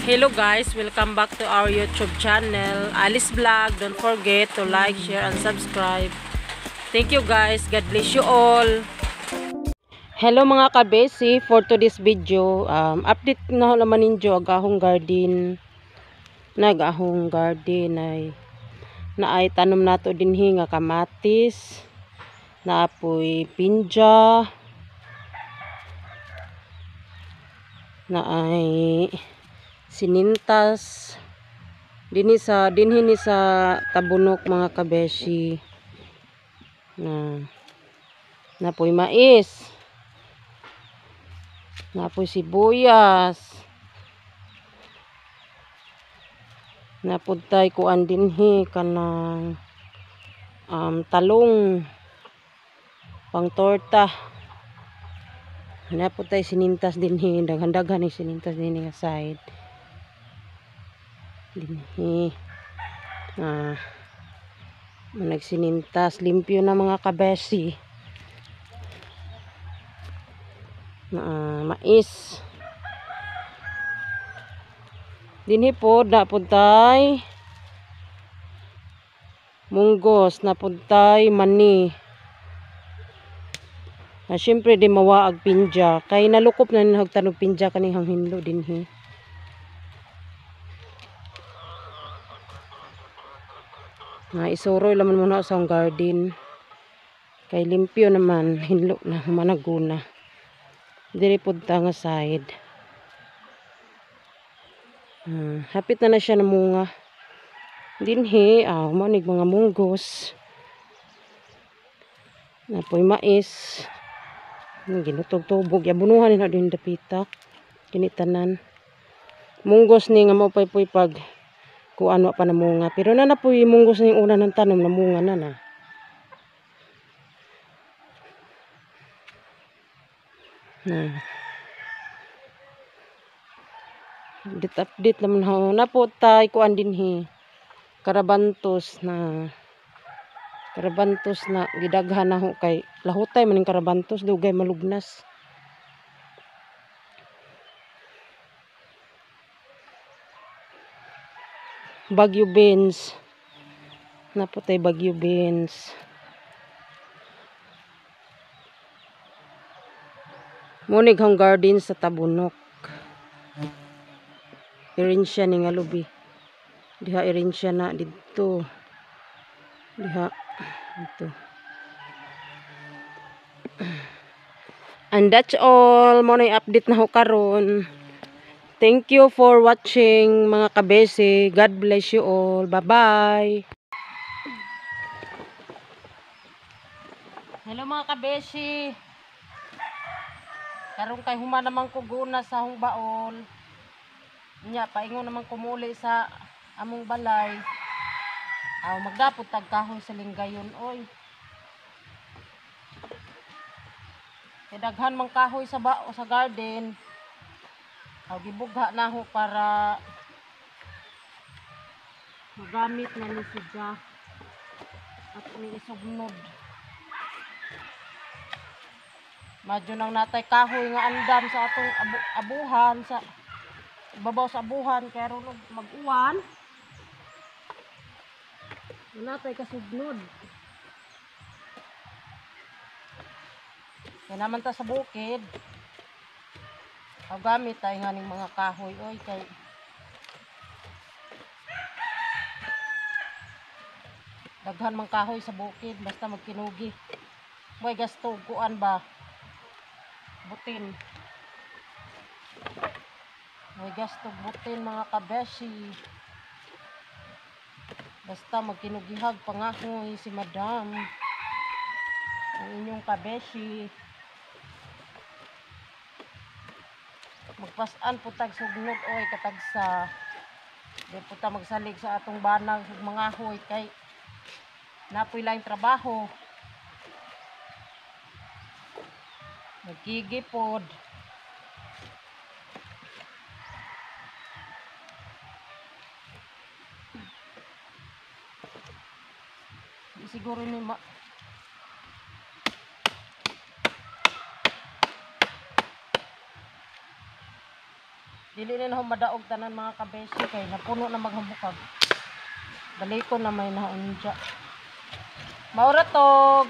Hello guys, welcome back to our YouTube channel, Alice Vlog. Don't forget to like, share, and subscribe. Thank you guys. God bless you all. Hello mga kabesi, for today's video, update na naman ninyo agahong garden. Nagahong garden ay tanom nato dinhi nga kamatis, naapoy pinja, na ay sinintas dinhi sa tabunok mga kabeshi, napoy mais, napoy sibuyas, napuntay kuan dinhi kanang talong pang torta, napuntay sinintas dinhi, daghan-daghan ni sinintas dinhi nga side dinhi. Nagsinintas, limpyo na mga kabesi. Mais dinhi po, napuntay munggos, napuntay mani. Syempre di mawaag pinja kay nalukop na nahagtanog pinja kanihang hinlo dinhi. Isuroy laman muna sa garden kay limpyo naman, hinlo na managuna diri punta nga side. Hapit na siya namunga dinhi. Manig mga munggos, napoy mais, ginutog-tubog yabunuhan na din dapita kinitanan munggos ni nga maupay-puy pag kuan wa pa namunga, pero na napoy munggos ning una ng tanom namunga na. Update naman ho, naputay kuan dinhi karabantos na gidaghan na ho kay lahutay maning karabantos dugay malugnas. Bagyo beans, naputay bagyo beans. Munig hang garden sa tabunok. Irensya ni nga lubi. Diha irensya na dito. Diha dito. And that's all. Mo na update na ho karon. Thank you for watching mga kabesi. God bless you all. Bye-bye. Hello mga kabesi. Karon kay human naman ko guna sa hong baol. Nya paingon naman kumuli sa among balay. Magdapot tag kahoy sa linggayon oy. Daghan man kahoy sa garden. Gibugha na ho para magamit na ni siya at ni isugnod. Madyo nang natay kahoy nga andam sa atong abuhan sa ibabaw sa abuhan kaya ron mag-uwan. Natay kasugnod. Kaya naman ta sa bukid. Gamit tayo nga ng mga kahoy oy kay daghan mang kahoy sa bukid basta magkinugi. Boy gasto kuan ba? Butin. Boy gasto butin mga kabeshi. Basta magkinugihag pangahoy si madam. Ang inyong kabeshi. Magpasan po tag sugnod oy katag sa di po ta magsalig sa atong banag ug mga hoy kay napoy laing trabaho. Nagkigipod. Siguro ni Dili na ako madaog tanan mga kabeshi kay napuno na maghambukag. Balik ko na may naunja. Maura tog.